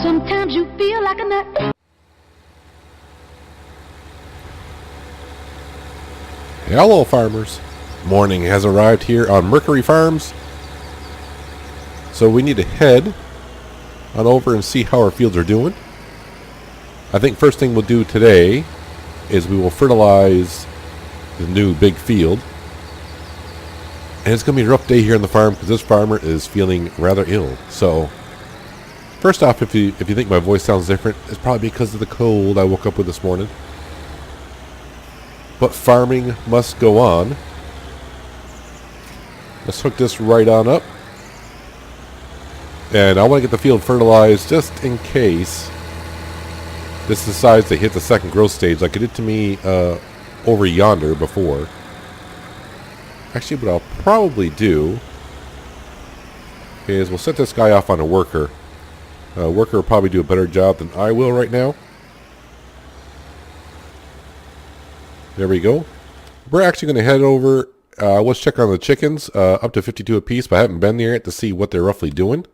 Sometimes you feel like a nut. Hello farmers. Morning has arrived here on Mercury Farms. So we need to head on over and see how our fields are doing. I think first thing we'll do today is we will fertilize the new big field. And it's going to be a rough day here on the farm because this farmer is feeling rather ill. So first off, if you think my voice sounds different, it's probably because of the cold I woke up with this morning. But farming must go on. Let's hook this right on up. And I want to get the field fertilized just in case this decides to hit the second growth stage like it did to me over yonder before. Actually, what I'll probably do is we'll set this guy off on a worker. Worker will probably do a better job than I will right now. There we go. We're actually going to head over. Let's check on the chickens. Up to 52 apiece, but I haven't been there yet to see what they're roughly doing.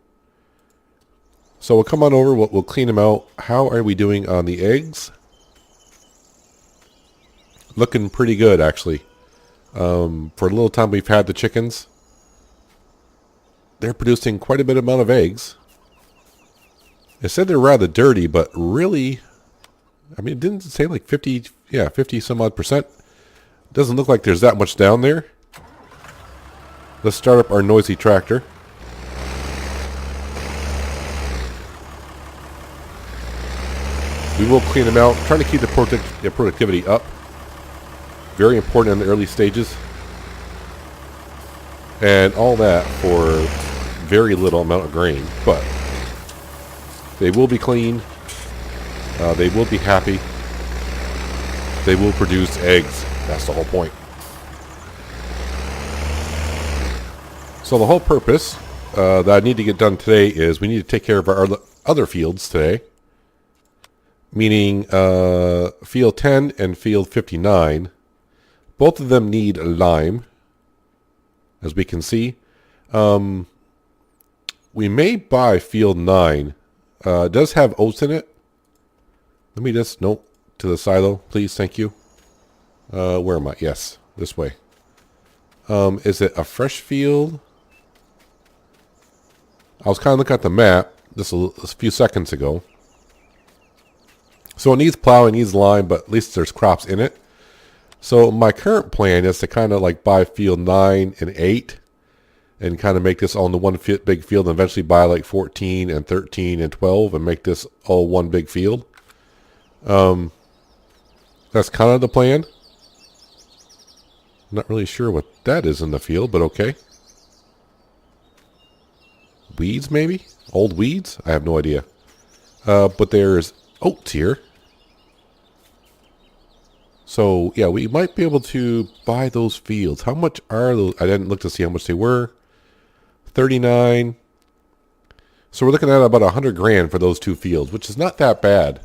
So we'll come on over. We'll clean them out. How are we doing on the eggs? Looking pretty good, actually. For a little time we've had the chickens, they're producing quite a bit amount of eggs. It said they're rather dirty, but really, I mean, it didn't say like 50, yeah, 50 some odd percent. Doesn't look like there's that much down there. Let's start up our noisy tractor. We will clean them out, trying to keep the productivity up. Very important in the early stages. And all that for very little amount of grain. But they will be clean. They will be happy. They will produce eggs. That's the whole point. So the whole purpose that I need to get done today is we need to take care of our other fields today. Meaning field 10 and field 59. Both of them need lime, as we can see. We may buy field 9. It does have oats in it. Let me just, nope, to the silo, please, thank you. Where am I? Yes, this way. Is it a fresh field? I was kind of looking at the map just a few seconds ago. So it needs plowing, it needs lime, but at least there's crops in it. So my current plan is to kind of like buy field 9 and 8 and kind of make this all into one big field and eventually buy like 14 and 13 and 12 and make this all one big field. That's kind of the plan. Not really sure what that is in the field, but okay. Weeds maybe? Old weeds? I have no idea. But there's oats here. So, yeah, we might be able to buy those fields. How much are those? I didn't look to see how much they were. 39. So we're looking at about 100 grand for those two fields, which is not that bad.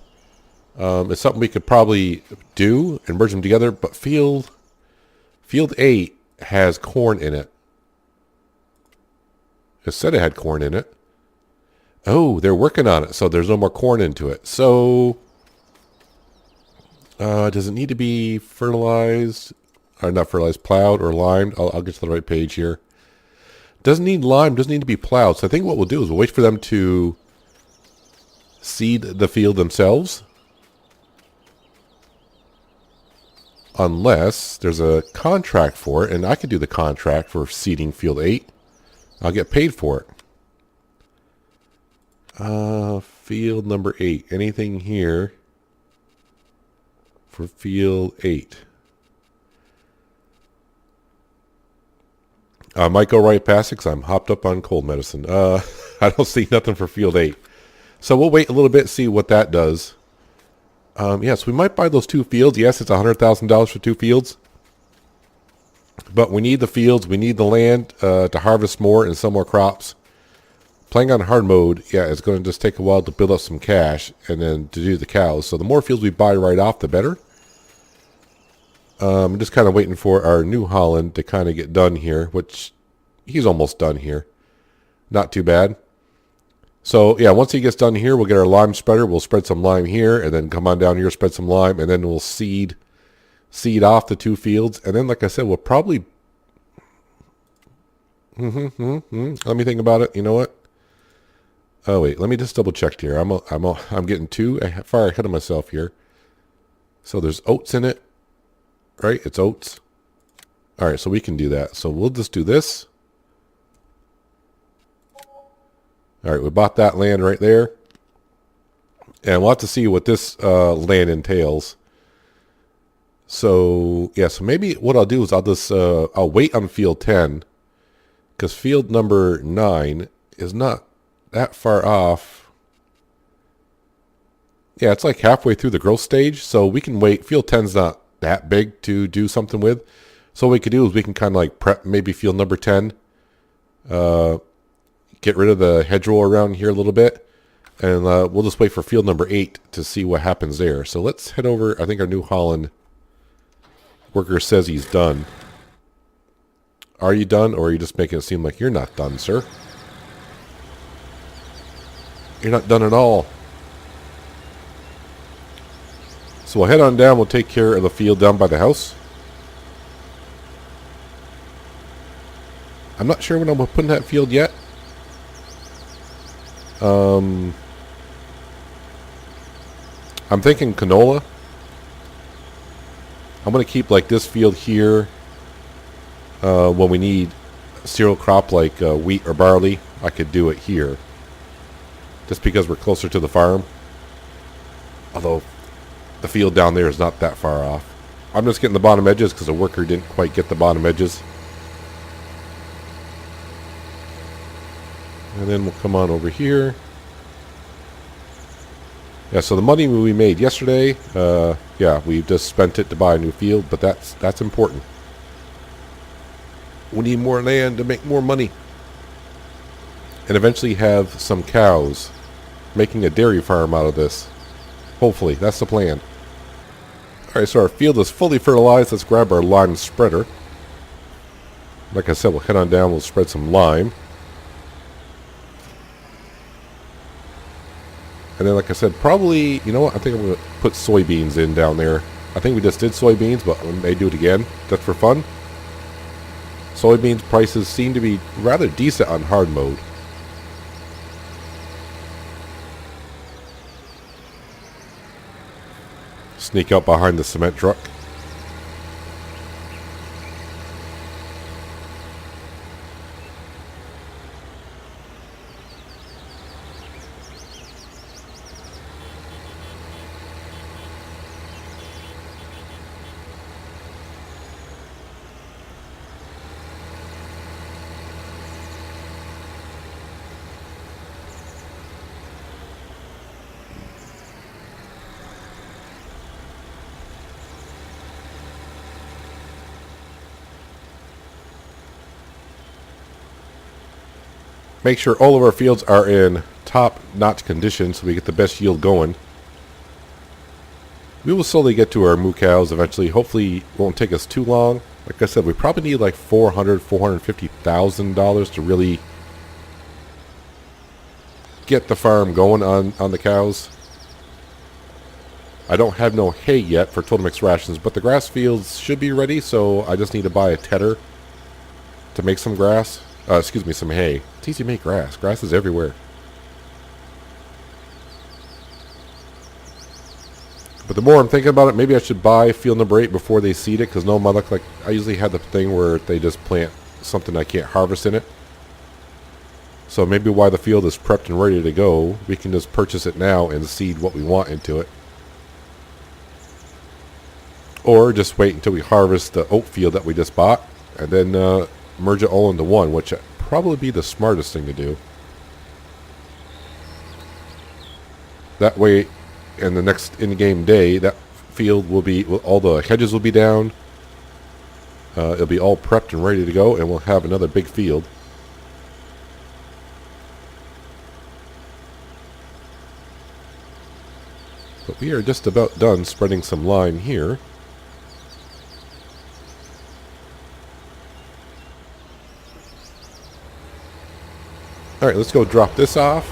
It's something we could probably do and merge them together. But field 8 has corn in it. It said it had corn in it. Oh, they're working on it, so there's no more corn into it. So does it need to be fertilized? Or not fertilized, plowed or limed? I'll get to the right page here. Doesn't need lime, doesn't need to be plowed. So I think what we'll do is we'll wait for them to seed the field themselves. Unless there's a contract for it, and I could do the contract for seeding field 8. I'll get paid for it. Field number 8. Anything here for field 8? I might go right past it because I'm hopped up on cold medicine. I don't see nothing for field 8. So we'll wait a little bit, see what that does. Yes, we might buy those two fields. Yes, it's $100,000 for two fields. But we need the fields. We need the land to harvest more and sell more crops. Playing on hard mode, yeah, it's going to just take a while to build up some cash and then to do the cows. So the more fields we buy right off, the better. I'm just kind of waiting for our New Holland to kind of get done here, which he's almost done here. Not too bad. So yeah, once he gets done here, we'll get our lime spreader. We'll spread some lime here, and then come on down here, spread some lime, and then we'll seed off the 2 fields. And then, like I said, we'll probably let me think about it. You know what? Oh wait, let me just double check here. I'm getting too far ahead of myself here. So there's oats in it, right? It's oats. All right, so we can do that. So we'll just do this. All right, we bought that land right there, and we'll have to see what this land entails. So yeah, so maybe what I'll do is I'll wait on field 10, because field number 9 is not that far off. Yeah, it's like halfway through the growth stage, so we can wait. Field 10's not that big to do something with. So what we could do is we can kind of like prep maybe field number 10, get rid of the hedgerow around here a little bit, and we'll just wait for field number 8 to see what happens there. So let's head over. I think our New Holland worker says he's done. Are you done, or are you just making it seem like you're not done, sir? You're not done at all. So we'll head on down. We'll take care of the field down by the house. I'm not sure when I'm putting that field yet. I'm thinking canola. I'm going to keep like this field here when we need cereal crop like wheat or barley. I could do it here just because we're closer to the farm. Although the field down there is not that far off. I'm just getting the bottom edges because the worker didn't quite get the bottom edges. And then we'll come on over here. Yeah, so the money we made yesterday, yeah, we just spent it to buy a new field, but that's important. We need more land to make more money. And eventually have some cows, making a dairy farm out of this. Hopefully, that's the plan. Alright, so our field is fully fertilized. Let's grab our lime spreader. Like I said, we'll head on down, we'll spread some lime. And then, like I said, probably, you know what, I think I'm going to put soybeans in down there. I think we just did soybeans, but we may do it again, just for fun. Soybeans prices seem to be rather decent on hard mode. Sneak out behind the cement truck. Make sure all of our fields are in top-notch condition so we get the best yield going. We will slowly get to our moo cows eventually. Hopefully it won't take us too long. Like I said, we probably need like $450,000 to really get the farm going on the cows. I don't have no hay yet for total mix rations, but the grass fields should be ready, so I just need to buy a tedder to make some grass. Excuse me, some hay. It's easy to make grass. Grass is everywhere. But the more I'm thinking about it, maybe I should buy field number 8 before they seed it, because no, my luck, like I usually have the thing where they just plant something I can't harvest in it. So maybe while the field is prepped and ready to go, we can just purchase it now and seed what we want into it. Or just wait until we harvest the oat field that we just bought, and then merge it all into one, which would probably be the smartest thing to do. That way, in the next in-game day, that field will be, all the hedges will be down. It'll be all prepped and ready to go, and we'll have another big field. But we are just about done spreading some lime here. Alright, let's go drop this off.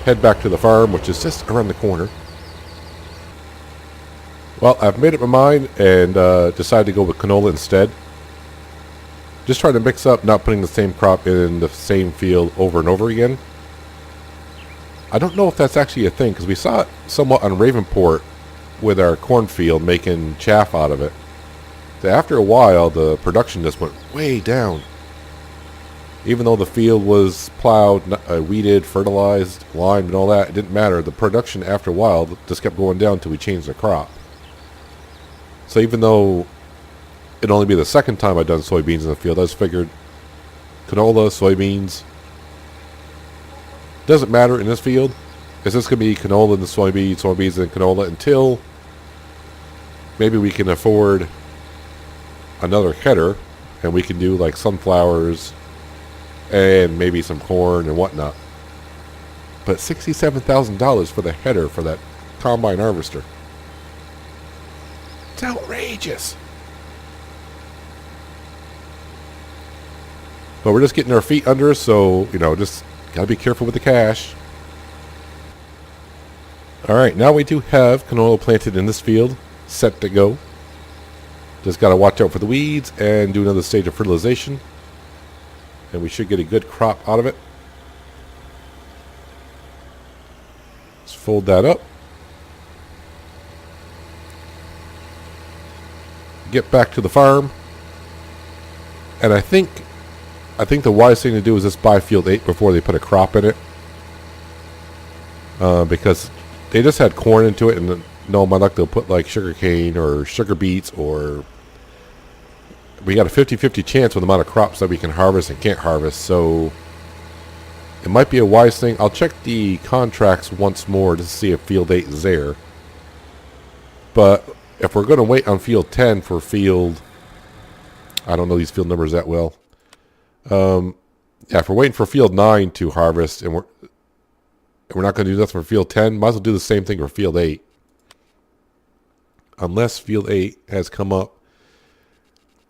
head back to the farm, which is just around the corner. Well, I've made up my mind and decided to go with canola instead. Just trying to mix up not putting the same crop in the same field over and over again. I don't know if that's actually a thing, because we saw it somewhat on Ravenport with our cornfield making chaff out of it. So after a while, the production just went way down. Even though the field was plowed, weeded, fertilized, limed, and all that, it didn't matter. The production after a while just kept going down until we changed the crop. So even though it'd only be the second time I'd done soybeans in the field, I just figured canola, soybeans, doesn't matter in this field. It's just going to be canola and the soybeans and canola until maybe we can afford another header and we can do like sunflowers and maybe some corn and whatnot. But $67,000 for the header for that combine harvester. It's outrageous. But we're just getting our feet under us, so, just got to be careful with the cash. Alright, now we do have canola planted in this field, set to go. Just got to watch out for the weeds and do another stage of fertilization. And we should get a good crop out of it. Let's fold that up. Get back to the farm. And I think the wise thing to do is just buy field 8 before they put a crop in it. Because they just had corn into it, and no, my luck, they'll put like sugar cane or sugar beets, or we got a 50-50 chance with the amount of crops that we can harvest and can't harvest. So it might be a wise thing. I'll check the contracts once more to see if field 8 is there. But if we're going to wait on field 10 for field, I don't know these field numbers that well. Yeah, if we're waiting for field 9 to harvest and we're not going to do nothing for field 10, might as well do the same thing for field 8. Unless field 8 has come up.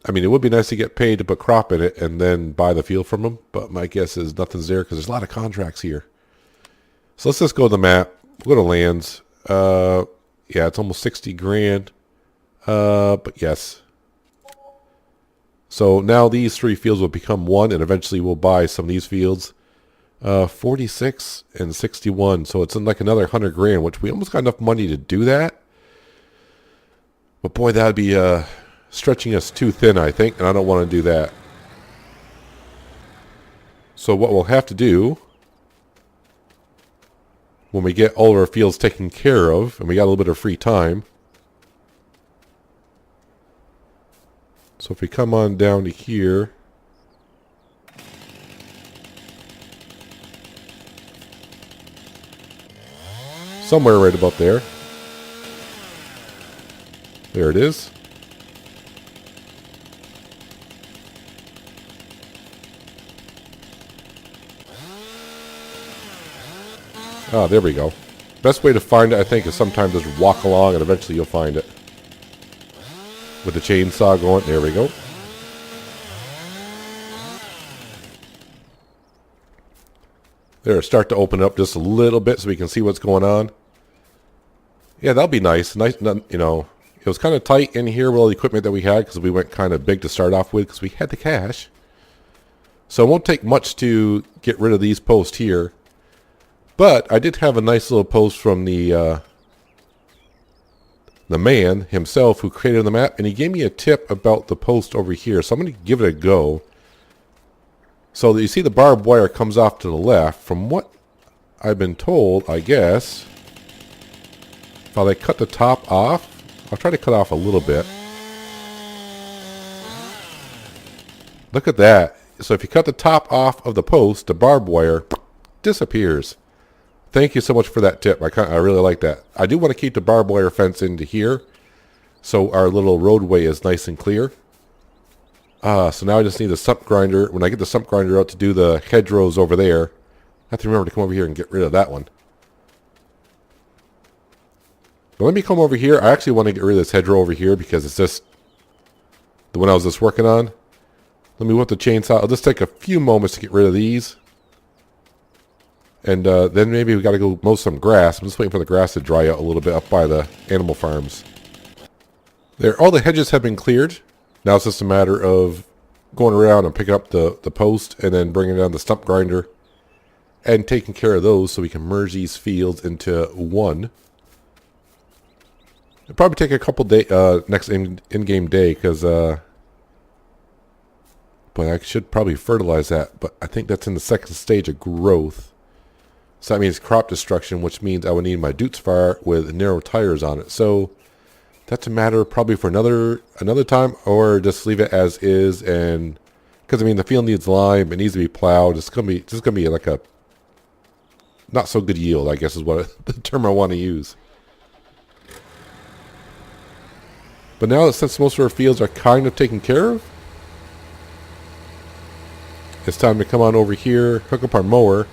I mean, it would be nice to get paid to put crop in it and then buy the field from them, but my guess is nothing's there because there's a lot of contracts here. So let's just go to the map. We'll go to lands. Yeah, it's almost 60 grand. But yes. So now these 3 fields will become 1, and eventually we'll buy some of these fields. 46 and 61, so it's in like another 100 grand, which we almost got enough money to do that. But boy, that'd be stretching us too thin, I think, and I don't want to do that. So what we'll have to do, when we get all of our fields taken care of, and we got a little bit of free time, so if we come on down to here, somewhere right about there. There it is. Ah, there we go. Best way to find it, I think, is sometimes just walk along and eventually you'll find it. With the chainsaw going, there we go. There, start to open up just a little bit so we can see what's going on. Yeah, that'll be nice. Nice, it was kind of tight in here with all the equipment that we had because we went kind of big to start off with because we had the cash. So it won't take much to get rid of these posts here. But I did have a nice little post from the man himself who created the map, and he gave me a tip about the post over here. So I'm going to give it a go. So you see the barbed wire comes off to the left. From what I've been told, I guess, if I cut the top off, I'll try to cut off a little bit. Look at that. So if you cut the top off of the post, the barbed wire disappears. Thank you so much for that tip. I really like that. I do want to keep the barbed wire fence into here, so our little roadway is nice and clear. So now I just need the stump grinder. When I get the stump grinder out to do the hedgerows over there, I have to remember to come over here and get rid of that one. But let me come over here. I actually want to get rid of this hedgerow over here because it's just the one I was just working on. Let me whip the chainsaw. I'll just take a few moments to get rid of these. And then maybe we got to go mow some grass. I'm just waiting for the grass to dry out a little bit up by the animal farms. There, all the hedges have been cleared. Now it's just a matter of going around and picking up the post and then bringing down the stump grinder and taking care of those so we can merge these fields into one. It'll probably take a couple days, next in-game day, because, but I should probably fertilize that, but I think that's in the second stage of growth. So that means crop destruction, which means I would need my Dutes Fire with narrow tires on it. So that's a matter probably for another time, or just leave it as is. And because I mean the field needs lime, it needs to be plowed. It's gonna be like a not so good yield, I guess is what the term I want to use. But now that since most of our fields are kind of taken care of, it's time to come on over here, hook up our mower,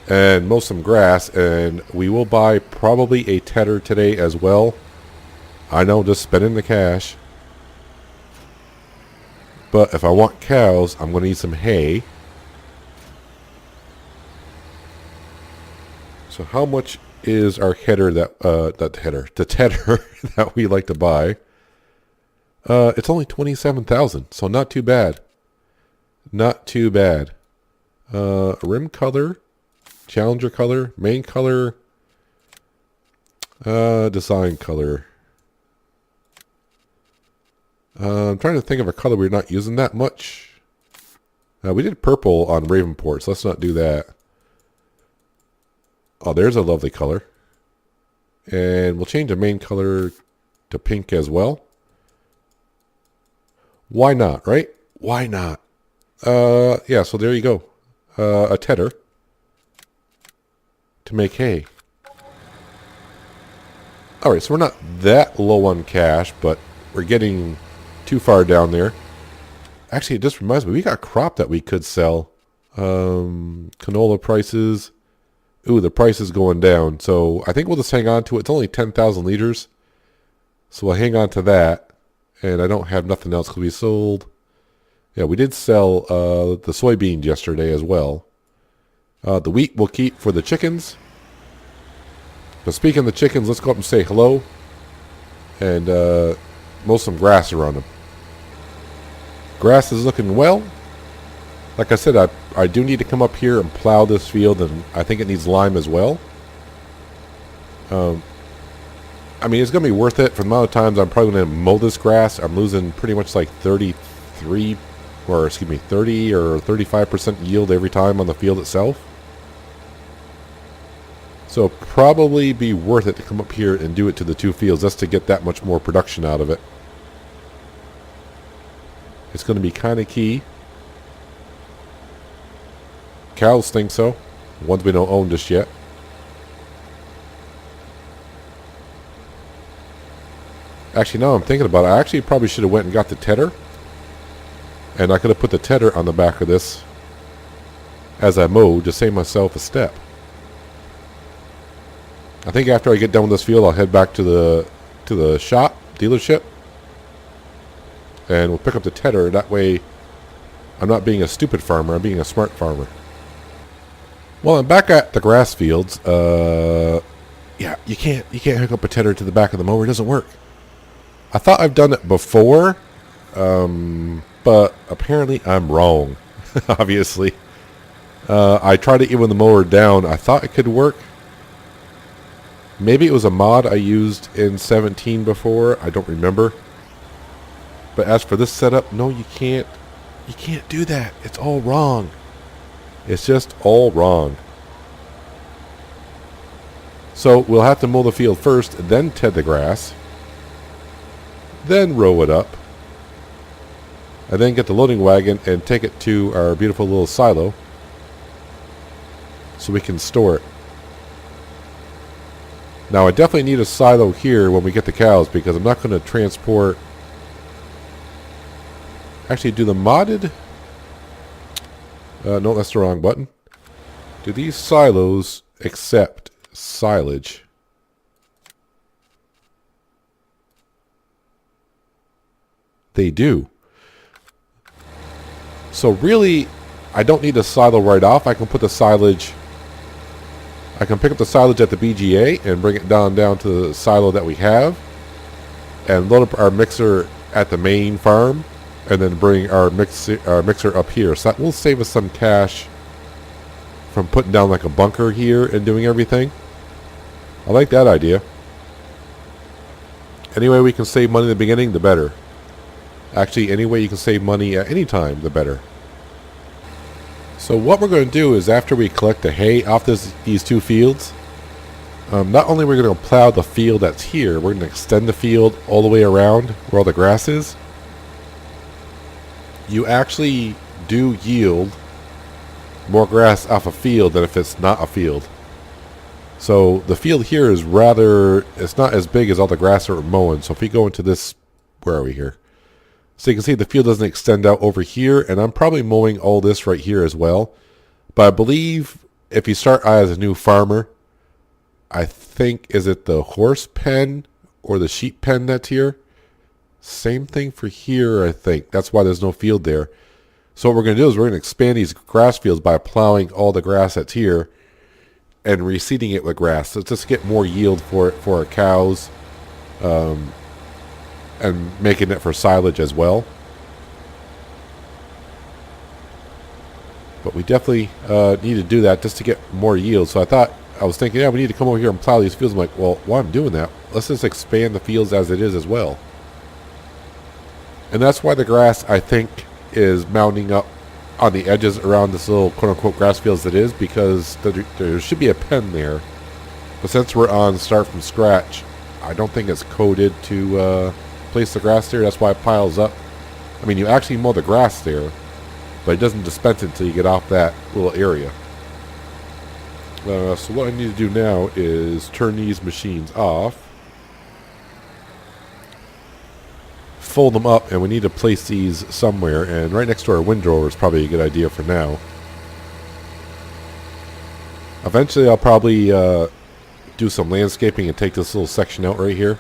and mow some grass. And we will buy probably a tedder today as well. I know, just spending the cash. But if I want cows, I'm going to need some hay. So how much is our header the tedder that we like to buy? It's only 27,000, so not too bad. Not too bad. Rim color, Challenger color, main color, design color. I'm trying to think of a color we're not using that much. We did purple on Ravenport, so let's not do that. Oh, there's a lovely color. And we'll change the main color to pink as well. Why not, right? Why not? Yeah, so there you go. A tedder to make hay. Alright, so we're not that low on cash, but we're getting too far down there. Actually, it just reminds me, we got crop that we could sell. Canola prices. Ooh, the price is going down. So I think we'll just hang on to it. It's only 10,000 liters. So we'll hang on to that. And I don't have nothing else because we sold. Yeah, we did sell the soybeans yesterday as well. The wheat we'll keep for the chickens. But speaking of the chickens, let's go up and say hello. And mow some grass around them. Grass is looking well. Like I said, I do need to come up here and plow this field, and I think it needs lime as well. I mean, it's going to be worth it for the amount of times I'm probably going to mow this grass. I'm losing pretty much like 30 or 35% yield every time on the field itself. So it'll probably be worth it to come up here and do it to the two fields just to get that much more production out of it. It's going to be kind of key. Cows think so. Ones we don't own just yet. Actually, now I'm thinking about it, I actually probably should have went and got the tedder. And I could have put the tedder on the back of this as I mowed to save myself a step. I think after I get done with this field, I'll head back to the shop, dealership. And we'll pick up the tedder. That way, I'm not being a stupid farmer, I'm being a smart farmer. Well, I'm back at the grass fields. Yeah, you can't hook up a tedder to the back of the mower. It doesn't work. I thought I've done it before, but apparently I'm wrong. Obviously, I tried it even with the mower down. I thought it could work. Maybe it was a mod I used in 17 before. I don't remember. But as for this setup, no, you can't. You can't do that. It's all wrong. It's just all wrong. So we'll have to mow the field first, then ted the grass, then row it up, and then get the loading wagon and take it to our beautiful little silo so we can store it. Now I definitely need a silo here when we get the cows because I'm not going to transport. Actually, do the modded... no, that's the wrong button. Do these silos accept silage? They do. So really, I don't need a silo right off. I can put the silage I can pick up the silage at the BGA and bring it down to the silo that we have, and load up our mixer at the main farm, and then bring our mixer up here. So that will save us some cash from putting down like a bunker here and doing everything. I like that idea. Any way we can save money in the beginning, the better. Actually, any way you can save money at any time, the better. So what we're going to do is, after we collect the hay off these two fields, not only are we going to plow the field that's here, we're going to extend the field all the way around where all the grass is. You actually do yield more grass off a field than if it's not a field. So the field here is it's not as big as all the grass that we're mowing. So if we go into this, where are we here? So you can see the field doesn't extend out over here, and I'm probably mowing all this right here as well. But I believe if you start as a new farmer, I think, is it the horse pen or the sheep pen that's here? Same thing for here, I think. That's why there's no field there. So what we're going to do is we're going to expand these grass fields by plowing all the grass that's here and reseeding it with grass. So just get more yield for our cows, and making it for silage as well. But we definitely need to do that just to get more yield. So I was thinking, yeah, we need to come over here and plow these fields. I'm like, well, while I'm doing that, let's just expand the fields as it is as well. And that's why the grass, I think, is mounting up on the edges around this little quote-unquote grass fields it is, because there should be a pen there. But since we're on start from scratch, I don't think it's coded to place the grass there. That's why it piles up. I mean, you actually mow the grass there, but it doesn't dispense it until you get off that little area. So what I need to do now is turn these machines off, fold them up, and we need to place these somewhere, and right next to our windrower is probably a good idea for now. Eventually I'll probably do some landscaping and take this little section out right here,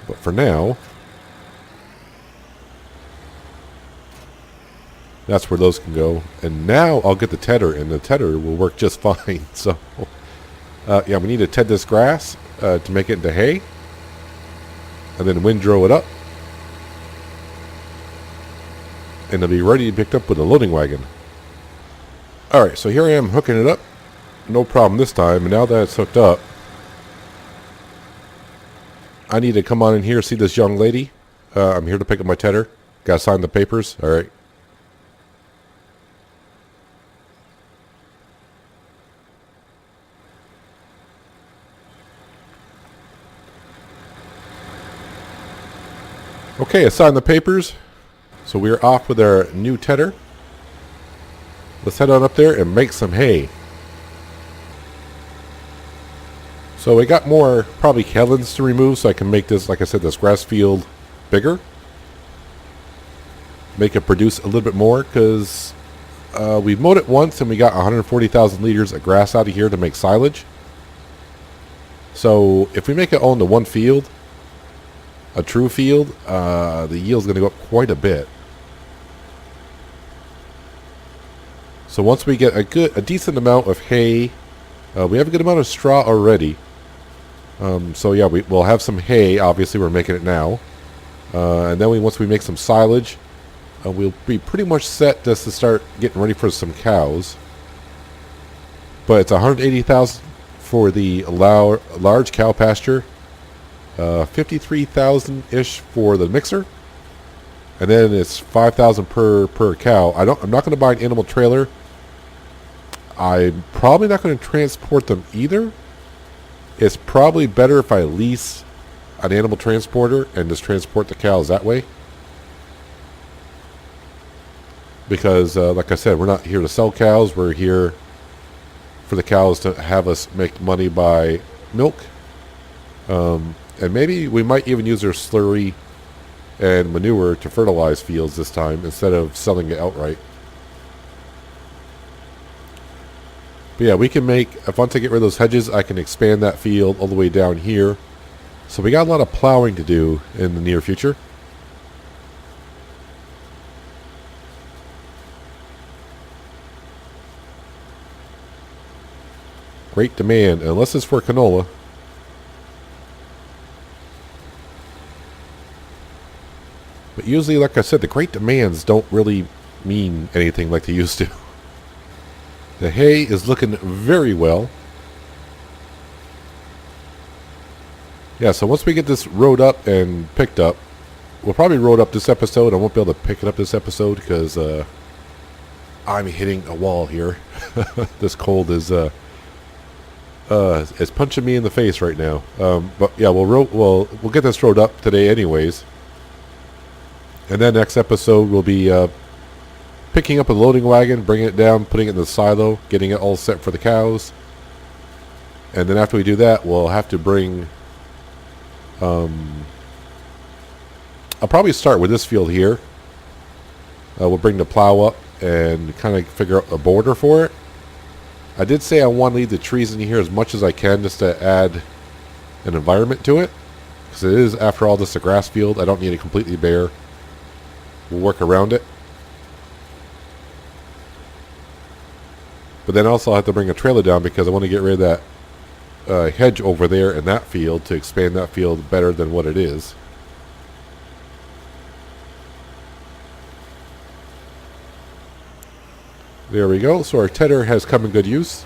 but for now that's where those can go. And now I'll get the tedder, and the tedder will work just fine. So yeah, we need to ted this grass to make it into hay, and then windrow it up, and it'll be ready to be picked up with a loading wagon. Alright, so here I am hooking it up. No problem this time. And now that it's hooked up, I need to come on in here, see this young lady. I'm here to pick up my tedder. Gotta sign the papers. Alright. Okay, I signed the papers. So we're off with our new tedder. Let's head on up there and make some hay. So we got more probably helens to remove, so I can make this, like I said, this grass field bigger. Make it produce a little bit more, because we mowed it once and we got 140,000 liters of grass out of here to make silage. So if we make it all into one field, a true field, the yield's going to go up quite a bit. So once we get a decent amount of hay, we have a good amount of straw already. So yeah, we'll have some hay. Obviously, we're making it now, and then once we make some silage, we'll be pretty much set just to start getting ready for some cows. But it's 180,000 for the large cow pasture, 53,000 ish for the mixer, and then it's 5,000 per cow. I'm not going to buy an animal trailer. I'm probably not going to transport them either. It's probably better if I lease an animal transporter and just transport the cows that way. Because, like I said, we're not here to sell cows. We're here for the cows to have us make money by milk. And maybe we might even use their slurry and manure to fertilize fields this time instead of selling it outright. But yeah, we can make, if once I get rid of those hedges, I can expand that field all the way down here. So we got a lot of plowing to do in the near future. Great demand, unless it's for canola. But usually, like I said, the great demands don't really mean anything like they used to. The hay is looking very well. Yeah, so once we get this rode up and picked up, we'll probably road up this episode. I won't be able to pick it up this episode because I'm hitting a wall here. This cold is it's punching me in the face right now. But yeah, we'll get this rode up today anyways. And then next episode we'll be picking up a loading wagon, bringing it down, putting it in the silo, getting it all set for the cows. And then after we do that, we'll have to bring... I'll probably start with this field here. We'll bring the plow up and kind of figure out a border for it. I did say I want to leave the trees in here as much as I can just to add an environment to it. Because it is, after all, just a grass field. I don't need it completely bare. We'll work around it. But then also I'll have to bring a trailer down because I want to get rid of that hedge over there in that field to expand that field better than what it is. There we go. So our tedder has come in good use.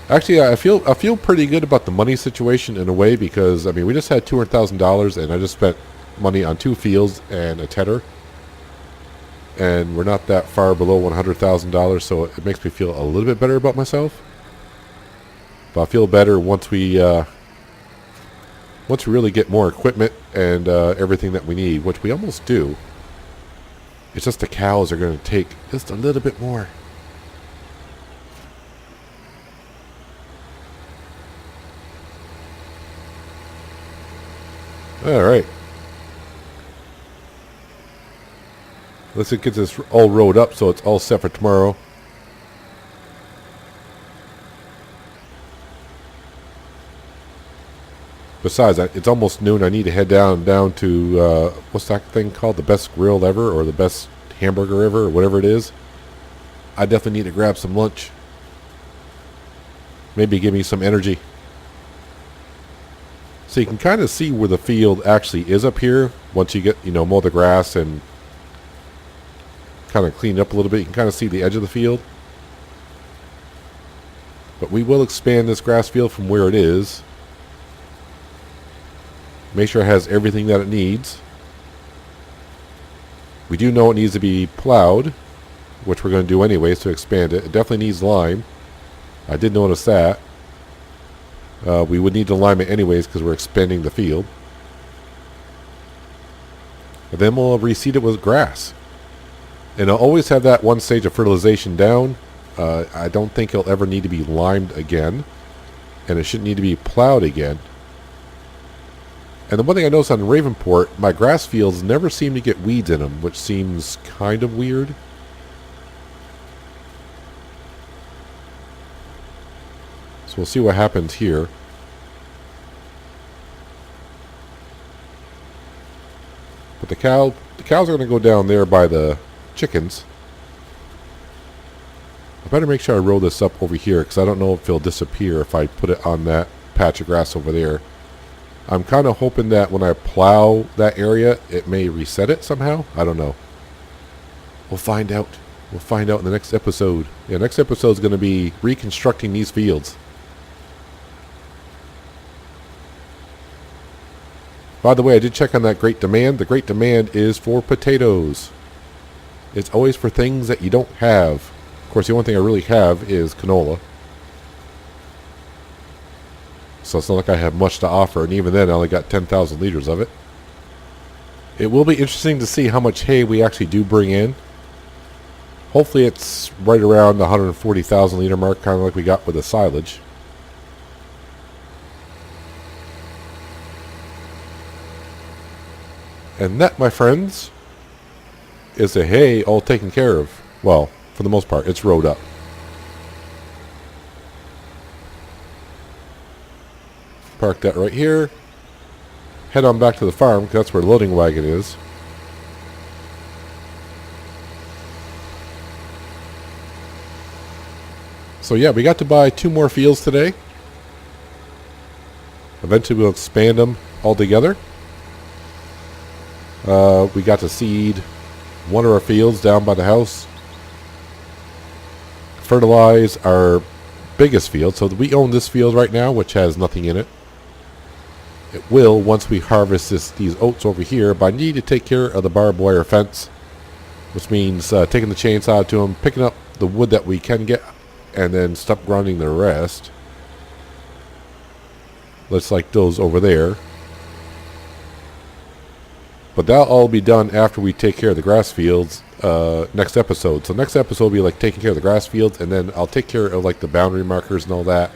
Actually, I feel pretty good about the money situation in a way because I mean we just had $200,000 and I just spent money on 2 fields and a tedder, and we're not that far below $100,000, so it makes me feel a little bit better about myself. But I feel better once we really get more equipment and everything that we need, which we almost do. It's just the cows are going to take just a little bit more. Alright. Let's get this all rode up so it's all set for tomorrow. Besides, it's almost noon. I need to head down to, what's that thing called? The best grill ever, or the best hamburger ever, or whatever it is. I definitely need to grab some lunch. Maybe give me some energy. So you can kind of see where the field actually is up here. Once you get, mow the grass and kind of clean it up a little bit, you can kind of see the edge of the field. But we will expand this grass field from where it is. Make sure it has everything that it needs. We do know it needs to be plowed, which we're going to do anyways to expand it. It definitely needs lime. I did notice that. We would need to lime it anyways because we're expanding the field. And then we'll reseed it with grass. And I'll always have that one stage of fertilization down. I don't think it'll ever need to be limed again. And it shouldn't need to be plowed again. And the one thing I noticed on Ravenport, my grass fields never seem to get weeds in them, which seems kind of weird. So we'll see what happens here. But the cows are going to go down there by the chickens. I better make sure I roll this up over here because I don't know if it'll disappear if I put it on that patch of grass over there. I'm kind of hoping that when I plow that area, it may reset it somehow. I don't know. We'll find out. We'll find out in the next episode. Yeah, next episode is going to be reconstructing these fields. By the way, I did check on that great demand. The great demand is for potatoes. It's always for things that you don't have. Of course, the only thing I really have is canola. So it's not like I have much to offer, and even then I only got 10,000 liters of it. It will be interesting to see how much hay we actually do bring in. Hopefully it's right around the 140,000 liter mark, kind of like we got with the silage. And that, my friends, is the hay all taken care of. Well, for the most part, it's rode up. Park that right here. Head on back to the farm, because that's where the loading wagon is. So yeah, we got to buy 2 more fields today. Eventually we'll expand them all together. We got to seed one of our fields down by the house. Fertilize our biggest field. So we own this field right now, which has nothing in it. It will once we harvest these oats over here, but I need to take care of the barbed wire fence, which means taking the chainsaw to them, picking up the wood that we can get, and then stop grinding the rest. Let's like those over there. But that'll all be done after we take care of the grass fields next episode. So next episode will be like taking care of the grass fields, and then I'll take care of like the boundary markers and all that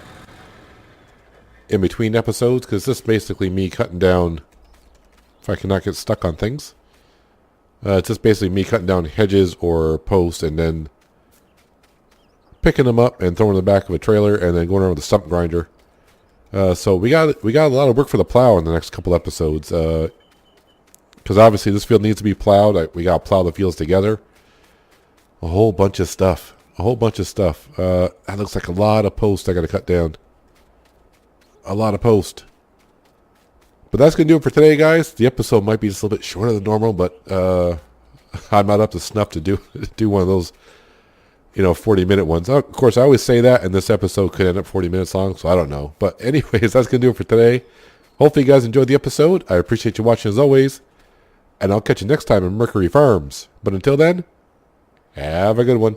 in between episodes, because this is basically me cutting down, if I cannot get stuck on things. It's just basically me cutting down hedges or posts and then picking them up and throwing them in the back of a trailer and then going around with a stump grinder. So we got a lot of work for the plow in the next couple episodes. Because obviously this field needs to be plowed. We got to plow the fields together. A whole bunch of stuff. That looks like a lot of posts I got to cut down. A lot of posts. But that's going to do it for today, guys. The episode might be just a little bit shorter than normal, but I'm not up to snuff to do one of those, 40-minute ones. Of course, I always say that, and this episode could end up 40 minutes long, so I don't know. But anyways, that's going to do it for today. Hopefully you guys enjoyed the episode. I appreciate you watching as always. And I'll catch you next time on Mercury Farms. But until then, have a good one.